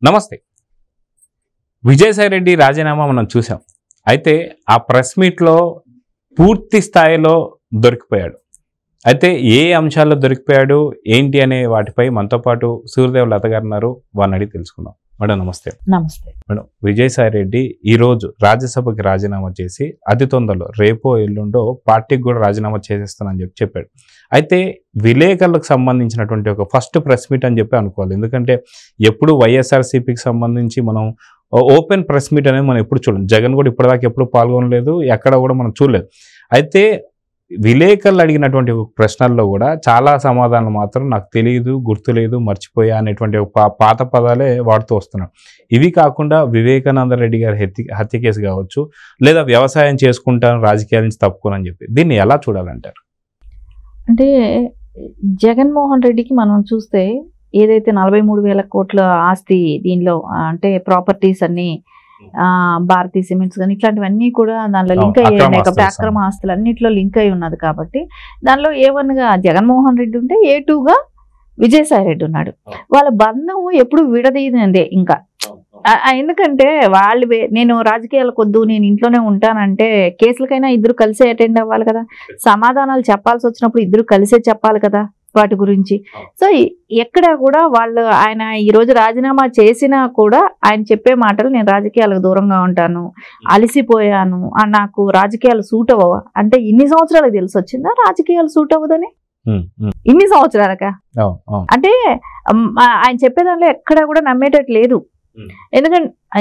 నమస్తే. విజయసాయి రెడ్డి రాజీనామా మనం చూసాం. అయితే ఆ ప్రెస్ మీట్లో పూర్తి స్థాయిలో దొరికిపోయాడు. అయితే ఏ అంశాల్లో దొరికిపోయాడు ఏంటి అనే వాటిపై మనతో పాటు సూర్యదేవ్ లత గారు ఉన్నారు. వారిని అడిగి తెలుసుకుందాం. మేడం నమస్తే. నమస్తే మేడం, విజయసాయి రెడ్డి ఈరోజు రాజ్యసభకి రాజీనామా చేసి అతి తొందరలో రేపో ఎల్లుండో పార్టీకి కూడా రాజీనామా చేసేస్తానని చెప్పాడు. అయితే విలేకరులకు సంబంధించినటువంటి ఒక ఫస్ట్ ప్రెస్ మీట్ అని చెప్పి అనుకోవాలి. ఎందుకంటే ఎప్పుడు వైఎస్ఆర్సీపీకి సంబంధించి మనం ఓపెన్ ప్రెస్ మీట్ అనేది మనం ఎప్పుడు చూడం. జగన్ కూడా ఇప్పటిదాకా ఎప్పుడు పాల్గొనలేదు, ఎక్కడ కూడా మనం చూడలేదు. అయితే విలేకరులు అడిగినటువంటి ప్రశ్నల్లో కూడా చాలా సమాధానాలు మాత్రం నాకు తెలియదు, గుర్తులేదు, మర్చిపోయా అనేటువంటి పాత పదాలే వాడుతూ వస్తున్నాం. ఇవి కాకుండా వివేకానంద రెడ్డి గారి హత్య కేసు కావచ్చు, లేదా వ్యవసాయం చేసుకుంటాను రాజకీయాల నుంచి తప్పుకోనని చెప్పి దీన్ని ఎలా చూడాలంటారు? అంటే జగన్మోహన్ రెడ్డికి మనం చూస్తే ఏదైతే 43,000 కోట్ల ఆస్తి దీనిలో అంటే ప్రాపర్టీస్ అన్ని భారతీయ సిమెంట్స్ కానీ ఇట్లాంటివన్నీ కూడా దానిలో లింక్ అయ్యి ఉన్నాయి కాబట్టి అక్రమ ఆస్తులు అన్నింటిలో లింక్ అయి ఉన్నది. కాబట్టి దానిలో A1గా జగన్మోహన్ రెడ్డి ఉంటే A2గా విజయసాయి రెడ్డి ఉన్నాడు. వాళ్ళ బంధం ఎప్పుడు విడదీయదే. ఇంకా ఎందుకంటే వాళ్ళు నేను రాజకీయాలకు వద్దు, నేను ఇంట్లోనే ఉంటానంటే కేసులకైనా ఇద్దరు కలిసే అటెండ్ అవ్వాలి కదా, సమాధానాలు చెప్పాల్సి వచ్చినప్పుడు ఇద్దరు కలిసే చెప్పాలి కదా వాటి గురించి. సో ఎక్కడ కూడా వాళ్ళు ఆయన ఈరోజు రాజీనామా చేసినా కూడా ఆయన చెప్పే మాటలు నేను రాజకీయాలకు దూరంగా ఉంటాను, అలసిపోయాను, నాకు రాజకీయాలు సూట్ అవ్వవా అంటే ఇన్ని సంవత్సరాలకు తెలిసి వచ్చిందా రాజకీయాలు సూట్ అవ్వదని? ఇన్ని సంవత్సరాలకా? అంటే ఆయన చెప్పేదానిలో ఎక్కడ కూడా నమ్మేటట్టు లేదు.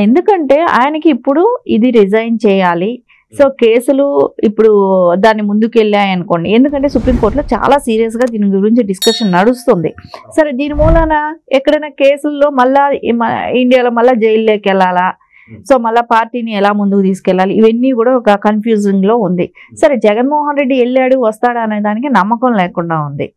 ఎందుకంటే ఆయనకి ఇప్పుడు ఇది రిజైన్ చేయాలి. సో కేసులు ఇప్పుడు దాన్ని ముందుకు వెళ్ళాయి అనుకోండి. ఎందుకంటే సుప్రీంకోర్టులో చాలా సీరియస్గా దీని గురించి డిస్కషన్ నడుస్తుంది. సరే దీని మూలన ఎక్కడైనా కేసుల్లో మళ్ళా ఇండియాలో మళ్ళీ జైల్లోకి వెళ్ళాలా, సో మళ్ళీ పార్టీని ఎలా ముందుకు తీసుకెళ్ళాలి, ఇవన్నీ కూడా ఒక కన్ఫ్యూజింగ్ లో ఉంది. సరే జగన్మోహన్ రెడ్డి వెళ్ళాడు వస్తాడా అనే దానికి నమ్మకం లేకుండా ఉంది.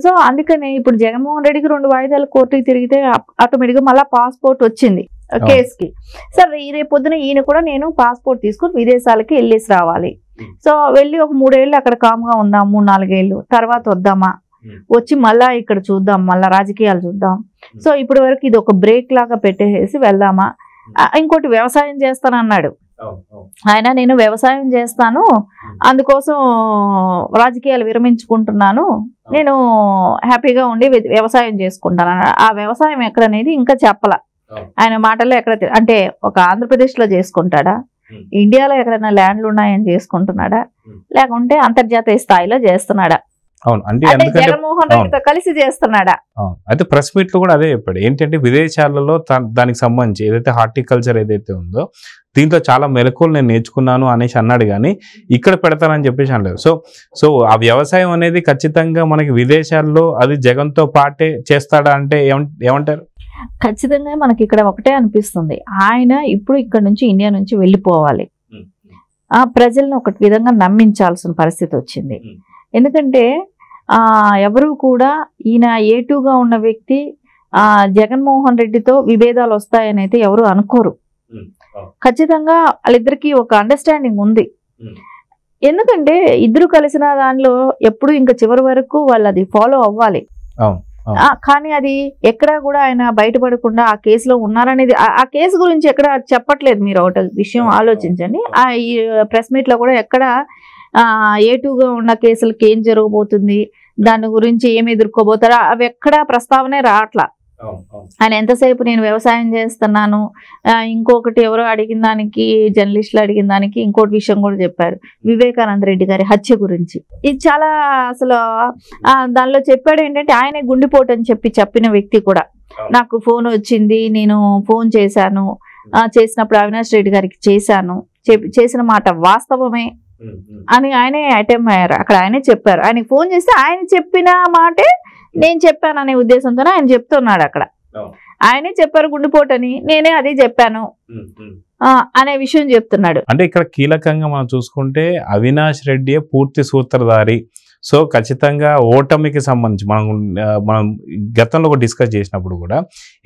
సో అందుకనే ఇప్పుడు జగన్మోహన్ రెడ్డికి 2 వాయిదాలు కోర్టుకి తిరిగితే ఆటోమేటిక్గా మళ్ళీ పాస్పోర్ట్ వచ్చింది కేసుకి. సరే రేపు పొద్దున ఈయన కూడా నేను పాస్పోర్ట్ తీసుకుని విదేశాలకి వెళ్ళేసి రావాలి. సో వెళ్ళి ఒక 3 ఏళ్ళు అక్కడ కామ్గా ఉందాం, 3-4 ఏళ్ళు తర్వాత వద్దామా, వచ్చి మళ్ళా ఇక్కడ చూద్దాం, మళ్ళా రాజకీయాలు చూద్దాం. సో ఇప్పటి వరకు ఇది ఒక బ్రేక్ లాగా పెట్టేసి వెళ్దామా. ఇంకోటి వ్యవసాయం చేస్తానన్నాడు ఆయన. నేను వ్యవసాయం చేస్తాను, అందుకోసం రాజకీయాలు విరమించుకుంటున్నాను, నేను హ్యాపీగా ఉండి వ్యవసాయం చేసుకుంటాను. ఆ వ్యవసాయం ఎక్కడనేది ఇంకా చెప్పాల ఆయన మాటల్లో. ఎక్కడ అంటే ఒక ఆంధ్రప్రదేశ్లో చేసుకుంటాడా, ఇండియాలో ఎక్కడైనా ల్యాండ్లు ఉన్నాయని చేసుకుంటున్నాడా, లేకుంటే అంతర్జాతీయ స్థాయిలో చేస్తున్నాడా, అవును అంటే జగన్మోహన్ రెడ్డితో కలిసి చేస్తున్నాడా? అయితే ప్రెస్ మీట్ లో కూడా అదే చెప్పాడు. ఏంటంటే విదేశాలలో దానికి సంబంధించి ఏదైతే హార్టికల్చర్ ఏదైతే ఉందో దీంట్లో చాలా మెలకువలు నేను నేర్చుకున్నాను అనేసి అన్నాడు, కానీ ఇక్కడ పెడతానని చెప్పేసి అనలేదు. సో ఆ వ్యవసాయం అనేది ఖచ్చితంగా మనకి విదేశాల్లో అది జగన్తో పాటే చేస్తాడా అంటే ఏమంటారు? ఖచ్చితంగా మనకి ఇక్కడ ఒకటే అనిపిస్తుంది, ఆయన ఇప్పుడు ఇక్కడ నుంచి ఇండియా నుంచి వెళ్ళిపోవాలి, ఆ ప్రజలను ఒక విధంగా నమ్మించాల్సిన పరిస్థితి వచ్చింది. ఎందుకంటే ఎవరు కూడా ఈయన A2గా ఉన్న వ్యక్తి జగన్మోహన్ రెడ్డితో విభేదాలు వస్తాయని అయితే ఎవరు అనుకోరు. ఖచ్చితంగా వాళ్ళిద్దరికి ఒక అండర్స్టాండింగ్ ఉంది. ఎందుకంటే ఇద్దరు కలిసిన దానిలో ఎప్పుడు ఇంకా చివరి వరకు వాళ్ళు అది ఫాలో అవ్వాలి. కానీ అది ఎక్కడా కూడా ఆయన బయటపడకుండా ఆ కేసులో ఉన్నారనేది, ఆ కేసు గురించి ఎక్కడ చెప్పట్లేదు. మీరు ఒకటి విషయం ఆలోచించండి, ఈ ప్రెస్ మీట్ లో కూడా ఎక్కడ A2గా ఉన్న కేసులకి ఏం జరగబోతుంది, దాని గురించి ఏమి ఎదుర్కోబోతారో అవి ఎక్కడా ప్రస్తావనే రావట్లా. ఆయన ఎంతసేపు నేను వ్యవసాయం చేస్తున్నాను, ఇంకొకటి ఎవరో అడిగిన దానికి, జర్నలిస్టులు అడిగిన దానికి ఇంకోటి విషయం కూడా చెప్పారు, వివేకానంద రెడ్డి గారి హత్య గురించి. ఇది చాలా అసలు దానిలో చెప్పాడు ఏంటంటే ఆయనే గుండెపోటు అని చెప్పిన వ్యక్తి కూడా నాకు ఫోన్ వచ్చింది, నేను ఫోన్ చేశాను, చేసినప్పుడు అవినాష్ రెడ్డి గారికి చేసిన మాట వాస్తవమే అని ఆయనే అటెంప్ట్ అయ్యారు. అక్కడ ఆయనే చెప్పారు, ఆయనకి ఫోన్ చేస్తే ఆయన చెప్పిన మాటే నేను చెప్పాను అనే ఉద్దేశంతోనే ఆయన చెప్తున్నాడు. అక్కడ ఆయనే చెప్పారు గుండెపోటని, నేనే అదే చెప్పాను అనే విషయం చెప్తున్నాడు. అంటే ఇక్కడ కీలకంగా మనం చూసుకుంటే అవినాష్ రెడ్డి పూర్తి సూత్రధారి. సో ఖచ్చితంగా ఓటమికి సంబంధించి మనం గతంలో ఒక డిస్కస్ చేసినప్పుడు కూడా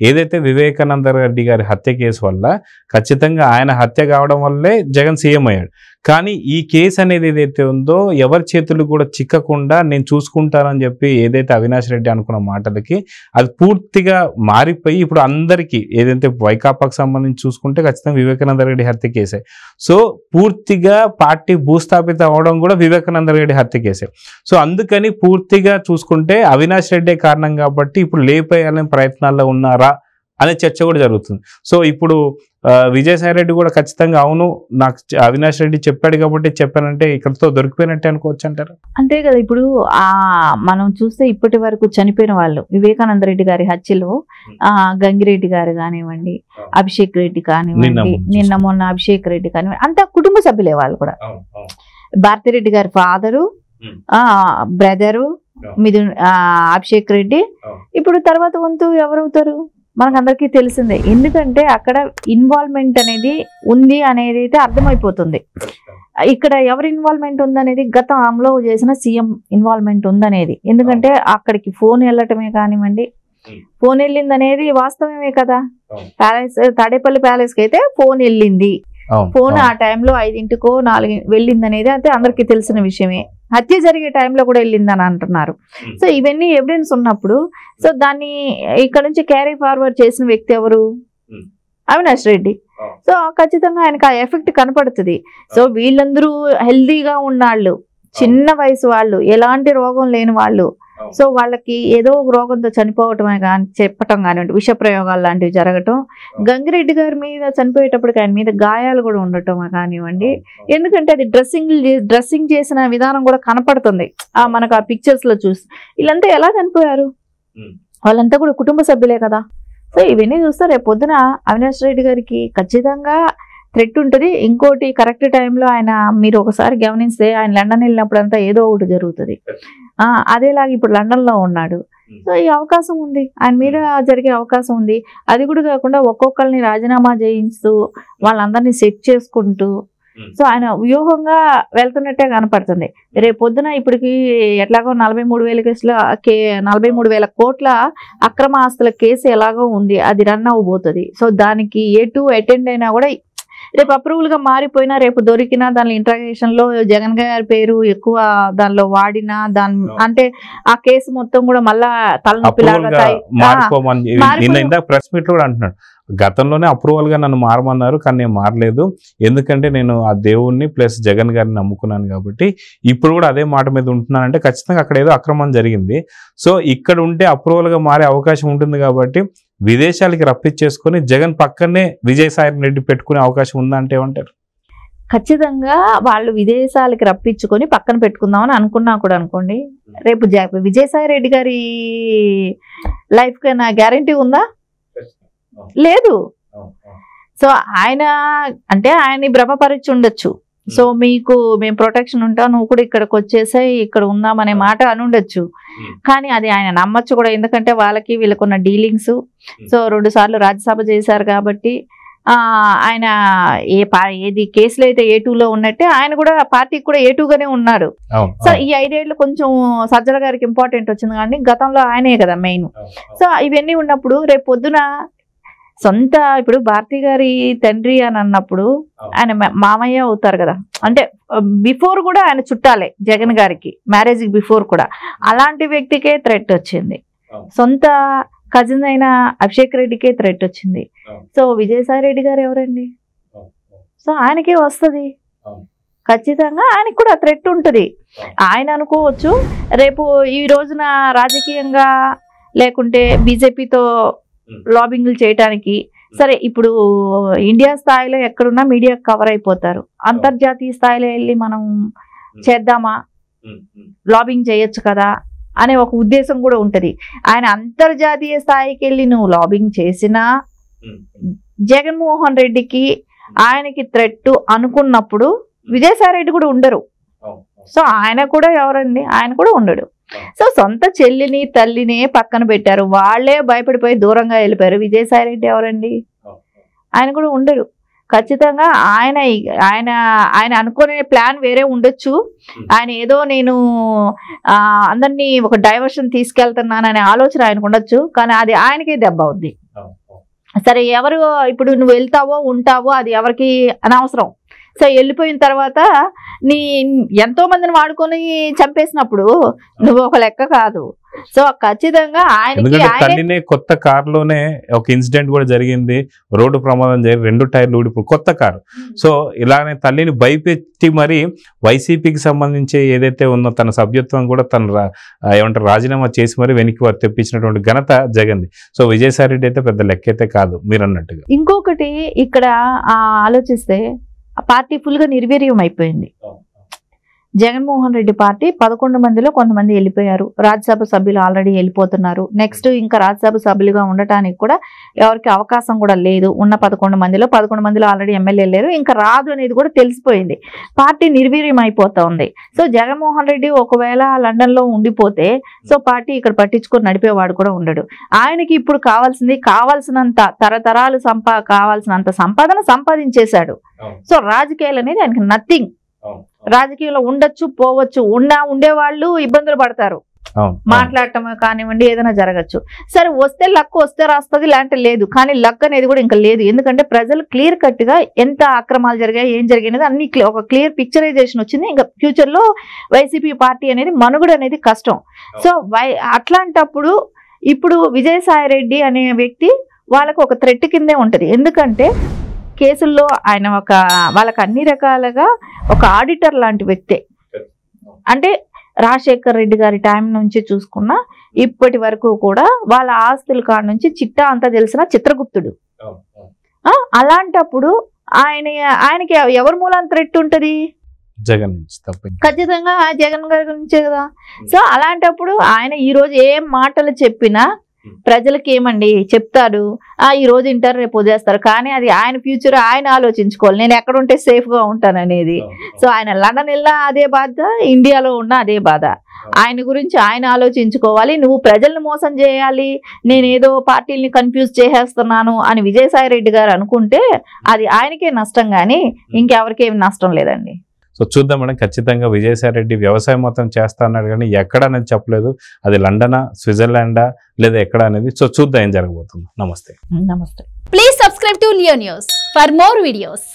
ఏదైతే వివేకానంద రెడ్డి గారి హత్య కేసు వల్ల ఖచ్చితంగా ఆయన హత్య కావడం వల్లే జగన్ సీఎం అయ్యాడు. కానీ ఈ కేసు అనేది ఏదైతే ఉందో ఎవరి చేతులు కూడా చిక్కకుండా నేను చూసుకుంటానని చెప్పి ఏదైతే అవినాష్ రెడ్డి అనుకున్న మాటలకి అది పూర్తిగా మారిపోయి ఇప్పుడు అందరికీ ఏదైతే వైకాపాకు సంబంధించి చూసుకుంటే ఖచ్చితంగా వివేకానంద రెడ్డి హత్య కేసే. సో పూర్తిగా పార్టీ భూస్థాపిత అవడం కూడా వివేకానంద రెడ్డి హత్య కేసే. సో అందుకని పూర్తిగా చూసుకుంటే అవినాష్ రెడ్డే కారణం కాబట్టి ఇప్పుడు లేపేయాలనే ప్రయత్నాల్లో ఉన్నారా అనే చర్చ కూడా జరుగుతుంది. సో ఇప్పుడు విజయసాయి రెడ్డి కూడా ఖచ్చితంగా అవును నాకు అవినాష్ రెడ్డి చెప్పాడు కాబట్టి చెప్పానంటే ఇక్కడతో దొరికిపోయినట్టే అనుకోవచ్చు అంటారు. అంతే కదా. ఇప్పుడు మనం చూస్తే ఇప్పటి వరకు చనిపోయిన వాళ్ళు వివేకానంద రెడ్డి గారి హత్యలో గంగిరెడ్డి గారు కానివ్వండి, అభిషేక్ రెడ్డి కానివ్వండి, నిన్న మొన్న అభిషేక్ రెడ్డి కానివ్వండి, అంతా కుటుంబ సభ్యులే వాళ్ళు కూడా. భారతిరెడ్డి గారి ఫాదరు, బ్రదరు అభిషేక్ రెడ్డి. ఇప్పుడు తర్వాత వంతు ఎవరవుతారు మనకందరికీ తెలిసిందే. ఎందుకంటే అక్కడ ఇన్వాల్వ్మెంట్ అనేది ఉంది అనేది అయితే అర్థమైపోతుంది. ఇక్కడ ఎవరి ఇన్వాల్వ్మెంట్ ఉందనేది గతంలో చేసిన సీఎం ఇన్వాల్వ్మెంట్ ఉందనేది. ఎందుకంటే అక్కడికి ఫోన్ వెళ్ళటమే కానివ్వండి, ఫోన్ వెళ్ళింది అనేది వాస్తవమే కదా. ప్యాలెస్ తాడేపల్లి ప్యాలెస్కి అయితే ఫోన్ వెళ్ళింది. ఫోన్ ఆ టైంలో 5 or 4 వెళ్ళింది అనేది అయితే అందరికీ తెలిసిన విషయమే. హత్య జరిగే టైంలో కూడా వెళ్ళిందని అంటున్నారు. సో ఇవన్నీ ఎవిడెన్స్ ఉన్నప్పుడు సో దాన్ని ఇక్కడ నుంచి క్యారీ ఫార్వర్డ్ చేసిన వ్యక్తి ఎవరు? అవినాష్ రెడ్డి. సో ఖచ్చితంగా ఆయనకు ఆ ఎఫెక్ట్ కనపడుతుంది. సో వీళ్ళందరూ హెల్దీగా ఉన్నాళ్ళు, చిన్న వయసు వాళ్ళు, ఎలాంటి రోగం లేని వాళ్ళు. సో వాళ్ళకి ఏదో ఒక రోగంతో చనిపోవటమే కానీ చెప్పటం కానివ్వండి, విష ప్రయోగాలు లాంటివి జరగటం, గంగిరెడ్డి గారి మీద చనిపోయేటప్పటికి ఆయన మీద గాయాలు కూడా ఉండటం కానివ్వండి. ఎందుకంటే అది డ్రెస్సింగ్ చేసిన విధానం కూడా కనపడుతుంది మనకు ఆ పిక్చర్స్ లో చూసి. వీళ్ళంతా ఎలా చనిపోయారు? వాళ్ళంతా కూడా కుటుంబ సభ్యులే కదా. సో ఇవన్నీ చూస్తే రేపు పొద్దున అవినాష్ రెడ్డి గారికి ఖచ్చితంగా థ్రెట్ ఉంటుంది. ఇంకోటి కరెక్ట్ టైంలో ఆయన మీరు ఒకసారి గమనిస్తే ఆయన లండన్ వెళ్ళినప్పుడు అంతా ఏదో ఒకటి జరుగుతుంది. అదేలాగా ఇప్పుడు లండన్లో ఉన్నాడు. సో ఈ అవకాశం ఉంది, ఆయన మీద జరిగే అవకాశం ఉంది. అది కూడా కాకుండా ఒక్కొక్కరిని రాజీనామా చేయిస్తూ వాళ్ళందరినీ సెట్ చేసుకుంటూ సో ఆయన వ్యూహంగా వెళ్తున్నట్టే కనపడుతుంది. రేపు పొద్దున ఇప్పటికి ఎట్లాగో 43,000 కోట్ల అక్రమ ఆస్తుల కేసు ఎలాగో ఉంది, అది రన్ అవ్వబోతుంది. సో దానికి A2 అటెండ్ అయినా కూడా రేపు అప్రూవల్ గా మారిపోయినా రేపు దొరికినా దాని ఇంట్రాగేషన్ లో జగన్ గారి పేరు ఎక్కువ దానిలో వాడినా అంటే ఆ కేసు మొత్తం కూడా మళ్ళా తలనొప్పిలాగా ప్రెస్ మీట్ లో కూడా అంటున్నాడు గతంలోనే అప్రూవల్ గా నన్ను మారమన్నారు కానీ నేను మారలేదు, ఎందుకంటే నేను ఆ దేవుణ్ణి ప్లస్ జగన్ గారిని నమ్ముకున్నాను కాబట్టి ఇప్పుడు కూడా అదే మాట మీద ఉంటున్నానంటే ఖచ్చితంగా అక్కడ ఏదో అక్రమం జరిగింది. సో ఇక్కడ ఉంటే అప్రూవల్ గా మారే అవకాశం ఉంటుంది కాబట్టి విదేశాలకి రప్పించేసుకుని జగన్ పక్కనే విజయసాయి రెడ్డి పెట్టుకునే అవకాశం ఉందా అంటే ఏమంటారు? ఖచ్చితంగా వాళ్ళు విదేశాలకి రప్పించుకొని పక్కన పెట్టుకుందామని అనుకున్నా కూడా అనుకోండి, రేపు విజయసాయి రెడ్డి గారి లైఫ్ కైనా గ్యారంటీ ఉందా? లేదు. సో ఆయన అంటే ఆయన్ని భ్రమపరిచి ఉండొచ్చు. సో మేము ప్రొటెక్షన్ ఉంటాం, నువ్వు కూడా ఇక్కడికి వచ్చేసాయి, ఇక్కడ ఉందామనే మాట అనుండొచ్చు. కానీ అది ఆయన నమ్మచ్చు కూడా, ఎందుకంటే వాళ్ళకి వీళ్ళకున్న డీలింగ్స్. సో 2 సార్లు రాజ్యసభ చేశారు కాబట్టి ఆయన ఏది కేసులో అయితే A2లో ఉన్నట్టే ఆయన కూడా పార్టీకి కూడా A2గానే ఉన్నాడు. సో ఈ 5 ఏళ్ళు కొంచెం సజ్జల గారికి ఇంపార్టెంట్ వచ్చింది కానీ గతంలో ఆయనే కదా మెయిన్. సో ఇవన్నీ ఉన్నప్పుడు రేపు పొద్దున సొంత ఇప్పుడు భారతి గారి తండ్రి అని అన్నప్పుడు ఆయన మామయ్య అవుతారు కదా, అంటే బిఫోర్ కూడా ఆయన చుట్టాలే జగన్ గారికి, మ్యారేజ్ బిఫోర్ కూడా. అలాంటి వ్యక్తికే థ్రెట్ వచ్చింది, సొంత కజిన్ అయిన అభిషేక్ రెడ్డికే థ్రెట్ వచ్చింది. సో విజయసాయి రెడ్డి గారు ఎవరండి? సో ఆయనకే వస్తుంది ఖచ్చితంగా, ఆయనకు కూడా థ్రెట్ ఉంటుంది. ఆయన అనుకోవచ్చు రేపు ఈ రోజున రాజకీయంగా లేకుంటే బీజేపీతో లాబింగ్లు చేయడానికి. సరే ఇప్పుడు ఇండియా స్థాయిలో ఎక్కడున్నా మీడియా కవర్ అయిపోతారు, అంతర్జాతీయ స్థాయిలో వెళ్ళి మనం చేద్దామా, లాబింగ్ చేయొచ్చు కదా అనే ఒక ఉద్దేశం కూడా ఉంటది. ఆయన అంతర్జాతీయ స్థాయికి వెళ్ళి నువ్వు లాబింగ్ చేసినా జగన్మోహన్ రెడ్డికి ఆయనకి థ్రెట్ అనుకున్నప్పుడు విజయసాయి రెడ్డి కూడా ఉండరు. సో ఆయన కూడా ఎవరండి, ఆయన కూడా ఉండడు. సో సొంత చెల్లిని తల్లిని పక్కన పెట్టారు, వాళ్లే భయపడిపోయి దూరంగా వెళ్ళిపోయారు. విజయసాయి రెడ్డి ఎవరండి, ఆయన కూడా ఉండడు. ఖచ్చితంగా ఆయన ఆయన ఆయన అనుకునే ప్లాన్ వేరే ఉండొచ్చు. ఆయన ఏదో నేను అందరినీ ఒక డైవర్షన్ తీసుకెళ్తున్నాననే ఆలోచన ఆయనకు ఉండొచ్చు, కానీ అది ఆయనకే దెబ్బ అవుద్ది. సరే ఎవరు ఇప్పుడు నువ్వు వెళ్తావో ఉంటావో అది ఎవరికి అనవసరం. సో వెళ్ళిపోయిన తర్వాత నీ ఎంతో మందిని వాడుకొని చంపేసినప్పుడు నువ్వు ఒక లెక్క కాదు. సో ఖచ్చితంగా ఎందుకంటే తల్లినే కొత్త కారులోనే ఒక ఇన్సిడెంట్ కూడా జరిగింది, రోడ్డు ప్రమాదం జరిగి 2 టైర్లు ఊడిపోయి కొత్త కారు. సో ఇలానే తల్లిని భయపెట్టి మరి వైసీపీకి సంబంధించి ఏదైతే ఉందో తన సభ్యత్వం కూడా తను ఏమంటారు రాజీనామా చేసి మరి వెనక్కి తెప్పించినటువంటి ఘనత జగన్ది. సో విజయసాయి రెడ్డి అయితే పెద్ద లెక్క అయితే కాదు మీరు అన్నట్టుగా. ఇంకొకటి ఇక్కడ ఆలోచిస్తే ఆ పార్టీ ఫుల్గా నిర్వీర్యం అయిపోయింది. జగన్మోహన్ రెడ్డి పార్టీ 11 మందిలో కొంతమంది వెళ్ళిపోయారు. రాజ్యసభ సభ్యులు ఆల్రెడీ వెళ్ళిపోతున్నారు. నెక్స్ట్ ఇంకా రాజ్యసభ సభ్యులుగా ఉండటానికి కూడా ఎవరికి అవకాశం కూడా లేదు. ఉన్న 11 మందిలో ఆల్రెడీ ఎమ్మెల్యే లేరు, ఇంకా రాదు అనేది కూడా తెలిసిపోయింది. పార్టీ నిర్వీర్యం అయిపోతుంది. సో జగన్మోహన్ రెడ్డి ఒకవేళ లండన్లో ఉండిపోతే సో పార్టీ ఇక్కడ పట్టించుకొని నడిపేవాడు కూడా ఉండడు. ఆయనకి ఇప్పుడు కావాల్సినంత తరతరాలు కావాల్సినంత సంపాదన సంపాదించేశాడు. సో రాజకీయాలు అనేది ఆయనకి నథింగ్. రాజకీయంలో ఉండొచ్చు పోవచ్చు, ఉండేవాళ్ళు ఇబ్బందులు పడతారు, మాట్లాడటం కానివ్వండి ఏదైనా జరగచ్చు. సరే వస్తే లక్ వస్తే రాస్తుంది, లేదంటే లేదు. కానీ లక్ అనేది కూడా ఇంకా లేదు. ఎందుకంటే ప్రజలు క్లియర్ కట్ గా ఎంత అక్రమాలు జరిగాయి ఏం జరిగినది అన్ని ఒక క్లియర్ పిక్చరైజేషన్ వచ్చింది. ఇంకా ఫ్యూచర్ లో వైసీపీ పార్టీ అనేది మనుగడ అనేది కష్టం. సో అట్లాంటప్పుడు ఇప్పుడు విజయసాయి రెడ్డి అనే వ్యక్తి వాళ్ళకు ఒక థ్రెట్ కిందే ఉంటది. ఎందుకంటే కేసుల్లో ఆయన వాళ్ళకి అన్ని రకాలుగా ఒక ఆడిటర్ లాంటి వ్యక్తే. అంటే రాజశేఖర్ రెడ్డి గారి టైం నుంచి చూసుకున్నా ఇప్పటి వరకు కూడా వాళ్ళ ఆస్తుల కాడ నుంచి చిట్టా అంతా తెలిసిన చిత్రగుప్తుడు. అలాంటప్పుడు ఆయనకి ఎవరి మూలాన్ని థ్రెట్ ఉంటది? జగన్ ఖచ్చితంగా జగన్ గారి నుంచే కదా. సో అలాంటప్పుడు ఆయన ఈ రోజు ఏం మాటలు చెప్పినా ప్రజలకి ఏమండి చెప్తాడు, ఈ రోజు వింటారు రేపు వదిలేస్తారు. కానీ అది ఆయన ఫ్యూచర్ ఆయన ఆలోచించుకోవాలి, నేను ఎక్కడుంటే సేఫ్ గా ఉంటాను అనేది. సో ఆయన లండన్ వెళ్ళినా అదే బాధ, ఇండియాలో ఉన్నా అదే బాధ. ఆయన గురించి ఆయన ఆలోచించుకోవాలి. నువ్వు ప్రజల్ని మోసం చేయాలి, నేనేదో పార్టీల్ని కన్ఫ్యూజ్ చేసేస్తున్నాను అని విజయసాయి రెడ్డి గారు అనుకుంటే అది ఆయనకే నష్టం, కానీ ఇంకెవరికేమి నష్టం లేదండి. సో చూద్దాం మేడం, ఖచ్చితంగా విజయసాయి రెడ్డి వ్యవసాయం మొత్తం చేస్తా అన్నాడు కానీ ఎక్కడ అనేది చెప్పలేదు. అది లండనా, స్విట్జర్లాండా లేదా ఎక్కడ అనేది. సో చూద్దాం ఏం జరగబోతుంది. నమస్తే. నమస్తే. Please subscribe to Leo news for more videos.